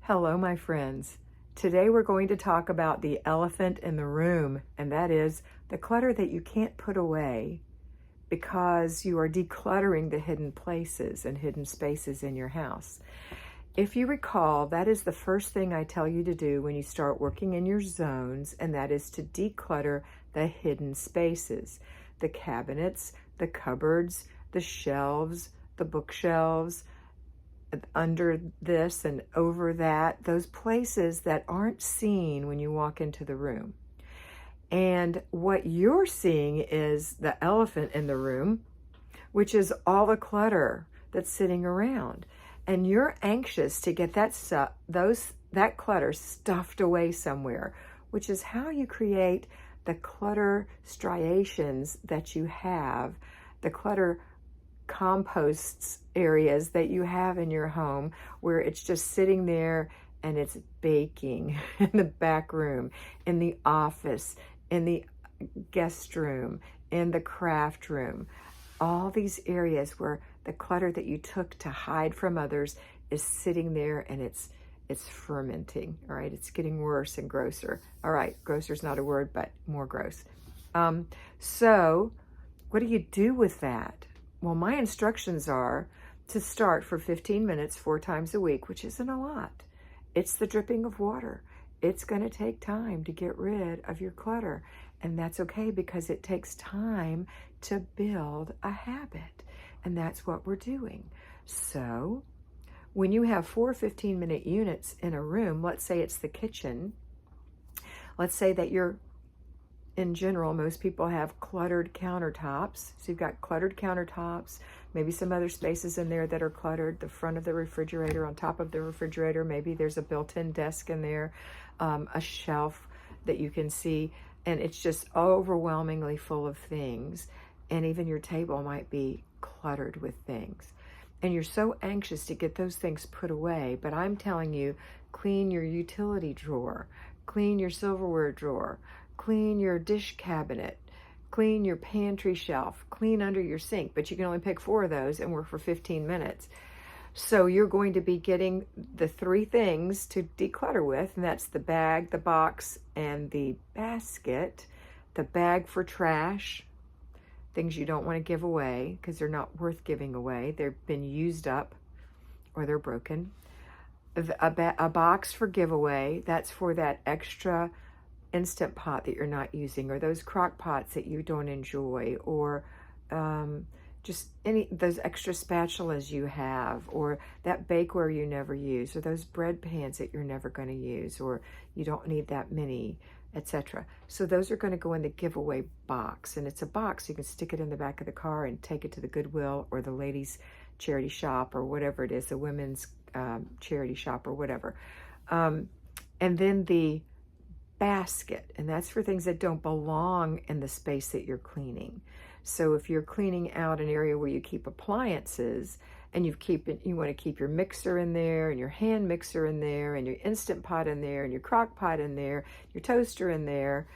Hello, my friends. Today we're going to talk about the elephant in the room, and that is the clutter that you can't put away because you are decluttering the hidden places and hidden spaces in your house. If you recall, that is the first thing I tell you to do when you start working in your zones, and that is to declutter the hidden spaces, the cabinets, the cupboards, the shelves, the bookshelves, under this and over that, those places that aren't seen when you walk into the room. And what you're seeing is the elephant in the room, which is all the clutter that's sitting around. And you're anxious to get that clutter stuffed away somewhere, which is how you create the clutter striations that you have, the clutter composts areas that you have in your home, where it's just sitting there and it's baking in the back room, in the office, in the guest room, in the craft room. All these areas where the clutter that you took to hide from others is sitting there, and it's fermenting. All right, it's getting worse and grosser. All right, grosser's not a word, but more gross. So what do you do with that? Well, my instructions are to start for 15 minutes 4 times a week, which isn't a lot. It's the dripping of water. It's going to take time to get rid of your clutter, and that's okay because it takes time to build a habit, and that's what we're doing. So when you have 4 15-minute units in a room, let's say it's the kitchen, let's say that in general, most people have cluttered countertops. So you've got cluttered countertops, maybe some other spaces in there that are cluttered, the front of the refrigerator, on top of the refrigerator, maybe there's a built-in desk in there, a shelf that you can see, and it's just overwhelmingly full of things. And even your table might be cluttered with things. And you're so anxious to get those things put away, but I'm telling you, clean your utility drawer, clean your silverware drawer, clean your dish cabinet, clean your pantry shelf, clean under your sink, but you can only pick 4 of those and work for 15 minutes. So you're going to be getting the 3 things to declutter with, and that's the bag, the box, and the basket. The bag for trash, things you don't want to give away because they're not worth giving away. They've been used up or they're broken. A box for giveaway, that's for that extra Instant Pot that you're not using, or those crock pots that you don't enjoy, or just those extra spatulas you have, or that bakeware you never use, or those bread pans that you're never going to use, or you don't need that many, etc. So those are going to go in the giveaway box, and it's a box. You can stick it in the back of the car and take it to the Goodwill or the ladies' charity shop or whatever it is, the women's charity shop or whatever. And then the basket, and that's for things that don't belong in the space that you're cleaning. So if you're cleaning out an area where you keep appliances, and you want to keep your mixer in there, and your hand mixer in there, and your Instant Pot in there, and your crock pot in there, your toaster in there,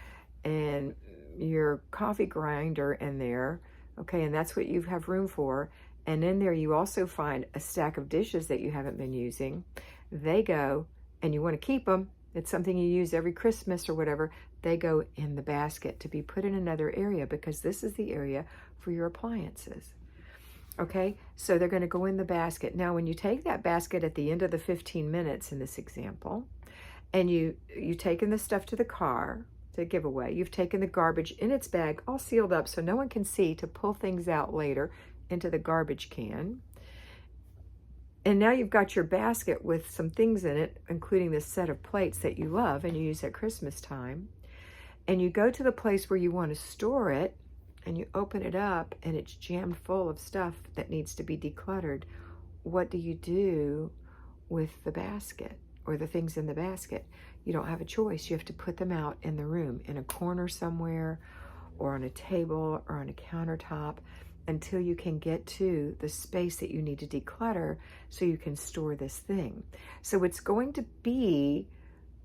and your coffee grinder in there, okay, and that's what you have room for. And in there you also find a stack of dishes that you haven't been using. They go, and you want to keep them, it's something you use every Christmas or whatever, they go in the basket to be put in another area, because this is the area for your appliances. Okay, so they're going to go in the basket. Now, when you take that basket at the end of the 15 minutes in this example, and you've taken the stuff to the car to give away, you've taken the garbage in its bag, all sealed up so no one can see, to pull things out later into the garbage can. And now you've got your basket with some things in it, including this set of plates that you love and you use at Christmas time. And you go to the place where you want to store it, and you open it up, and it's jammed full of stuff that needs to be decluttered. What do you do with the basket or the things in the basket? You don't have a choice. You have to put them out in the room, in a corner somewhere, or on a table, or on a countertop, until you can get to the space that you need to declutter so you can store this thing. So it's going to be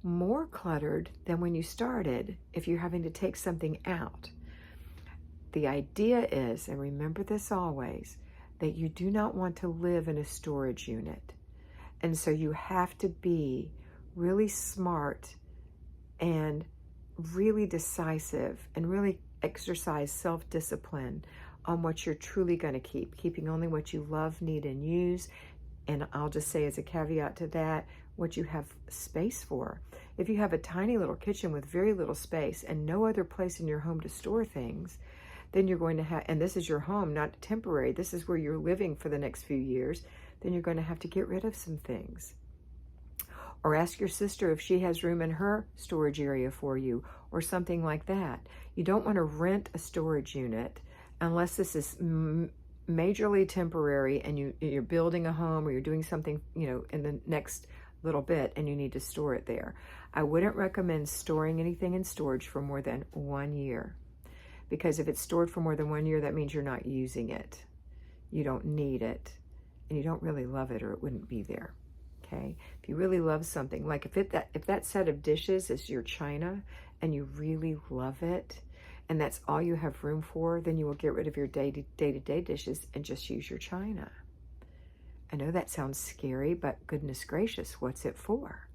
more cluttered than when you started if you're having to take something out. The idea is, and remember this always, that you do not want to live in a storage unit. And so you have to be really smart and really decisive and really exercise self-discipline on what you're truly going to keep, keeping only what you love, need, and use. And I'll just say as a caveat to that, what you have space for. If you have a tiny little kitchen with very little space and no other place in your home to store things, then you're going to have, and this is your home, not temporary, this is where you're living for the next few years, then you're going to have to get rid of some things. Or ask your sister if she has room in her storage area for you, or something like that. You don't want to rent a storage unit unless this is majorly temporary and you're building a home or you're doing something, in the next little bit and you need to store it there. I wouldn't recommend storing anything in storage for more than 1 year, because if it's stored for more than 1 year, that means you're not using it. You don't need it, and you don't really love it, or it wouldn't be there. Okay? If you really love something, like if that set of dishes is your china and you really love it, and that's all you have room for, then you will get rid of your day-to-day dishes and just use your china. I know that sounds scary, but goodness gracious, what's it for?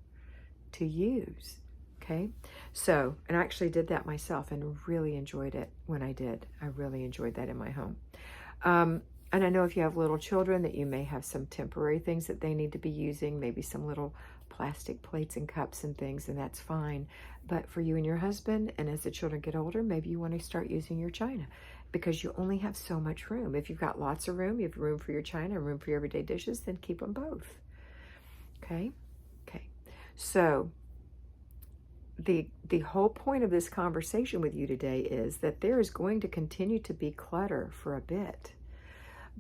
To use. Okay? So, and I actually did that myself and really enjoyed it when I did. I really enjoyed that in my home. And I know if you have little children that you may have some temporary things that they need to be using, maybe some little plastic plates and cups and things, and that's fine. But for you and your husband, and as the children get older, maybe you want to start using your china, because you only have so much room. If you've got lots of room, you have room for your china and room for your everyday dishes, then keep them both. Okay? Okay. So the whole point of this conversation with you today is that there is going to continue to be clutter for a bit.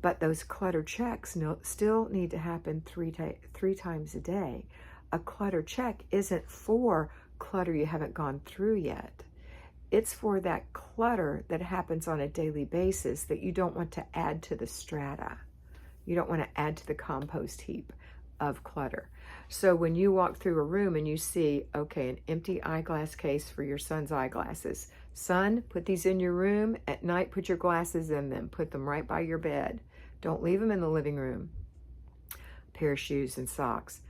But those clutter checks still need to happen three times a day. A clutter check isn't for clutter you haven't gone through yet. It's for that clutter that happens on a daily basis that you don't want to add to the strata. You don't want to add to the compost heap of clutter. So when you walk through a room and you see, okay, an empty eyeglass case for your son's eyeglasses. Son, put these in your room. At night, put your glasses in them. Put them right by your bed. Don't leave them in the living room. Pair of shoes and socks.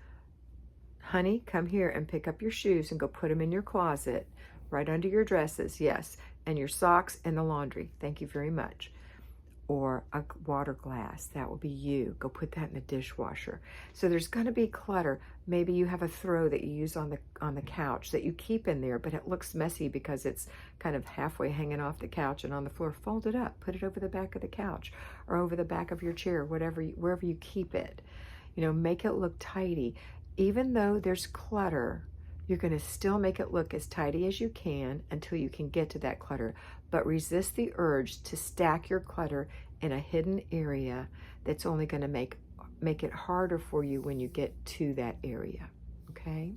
Honey, come here and pick up your shoes and go put them in your closet, right under your dresses, yes, and your socks in the laundry. Thank you very much. Or a water glass, that will be you. Go put that in the dishwasher. So there's going to be clutter. Maybe you have a throw that you use on the couch that you keep in there, but it looks messy because it's kind of halfway hanging off the couch and on the floor. Fold it up, put it over the back of the couch or over the back of your chair, wherever you keep it. Make it look tidy. Even though there's clutter, you're going to still make it look as tidy as you can until you can get to that clutter. But resist the urge to stack your clutter in a hidden area that's only going to make it harder for you when you get to that area. Okay?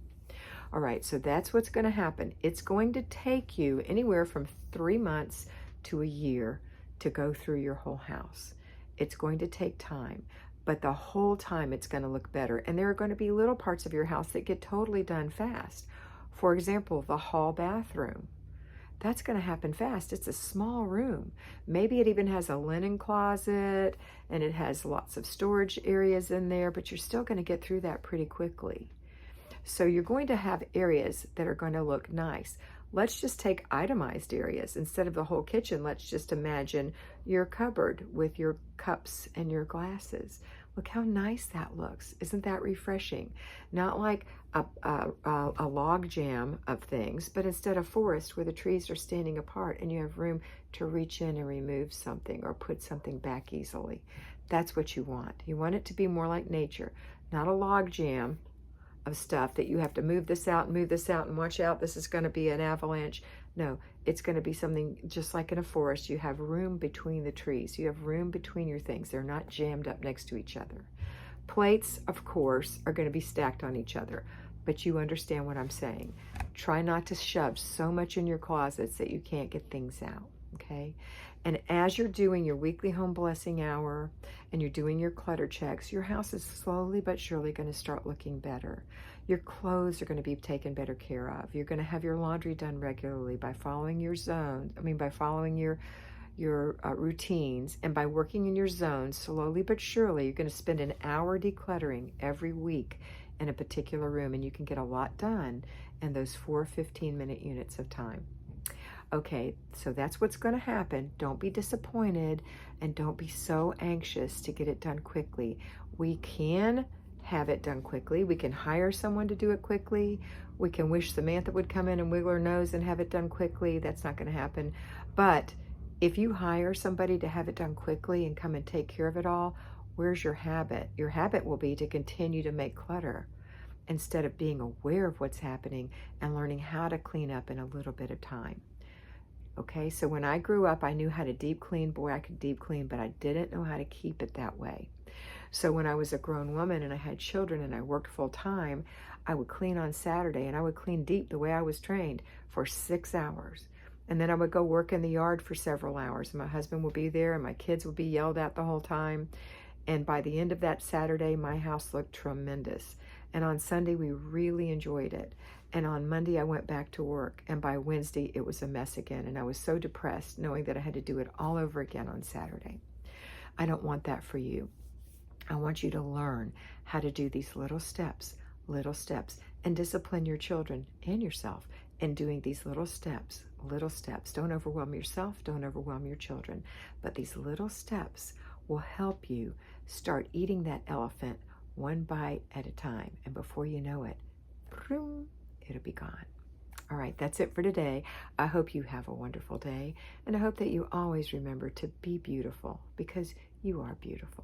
All right, so that's what's going to happen. It's going to take you anywhere from 3 months to a year to go through your whole house. It's going to take time. But the whole time it's going to look better. And there are going to be little parts of your house that get totally done fast. For example, the hall bathroom. That's going to happen fast. It's a small room. Maybe it even has a linen closet and it has lots of storage areas in there, but you're still going to get through that pretty quickly. So you're going to have areas that are going to look nice. Let's just take itemized areas. Instead of the whole kitchen, let's just imagine your cupboard with your cups and your glasses. Look how nice that looks. Isn't that refreshing? Not like a log jam of things, but instead a forest where the trees are standing apart and you have room to reach in and remove something or put something back easily. That's what you want. You want it to be more like nature, not a log jam of stuff that you have to move this out and watch out, this is going to be an avalanche. No, it's going to be something just like in a forest. You have room between the trees. You have room between your things. They're not jammed up next to each other. Plates, of course, are going to be stacked on each other, but you understand what I'm saying. Try not to shove so much in your closets that you can't get things out, okay? And as you're doing your weekly home blessing hour and you're doing your clutter checks, your house is slowly but surely going to start looking better. Your clothes are going to be taken better care of. You're going to have your laundry done regularly by following your zone. By following your your routines, and by working in your zones slowly but surely, you're going to spend an hour decluttering every week in a particular room, and you can get a lot done in those 4 15-minute units of time. Okay, so that's what's going to happen. Don't be disappointed and don't be so anxious to get it done quickly. We can have it done quickly. We can hire someone to do it quickly. We can wish Samantha would come in and wiggle her nose and have it done quickly. That's not going to happen. But if you hire somebody to have it done quickly and come and take care of it all, where's your habit? Your habit will be to continue to make clutter instead of being aware of what's happening and learning how to clean up in a little bit of time. Okay, so when I grew up, I knew how to deep clean. Boy, I could deep clean, but I didn't know how to keep it that way. So when I was a grown woman and I had children and I worked full time, I would clean on Saturday and I would clean deep the way I was trained for 6 hours. And then I would go work in the yard for several hours. And my husband would be there and my kids would be yelled at the whole time. And by the end of that Saturday, my house looked tremendous. And on Sunday, we really enjoyed it. And on Monday, I went back to work. And by Wednesday, it was a mess again. And I was so depressed knowing that I had to do it all over again on Saturday. I don't want that for you. I want you to learn how to do these little steps, and discipline your children and yourself in doing these little steps. Don't overwhelm yourself, don't overwhelm your children. But these little steps will help you start eating that elephant one bite at a time. And before you know it, it'll be gone. All right, that's it for today. I hope you have a wonderful day. And I hope that you always remember to be beautiful because you are beautiful.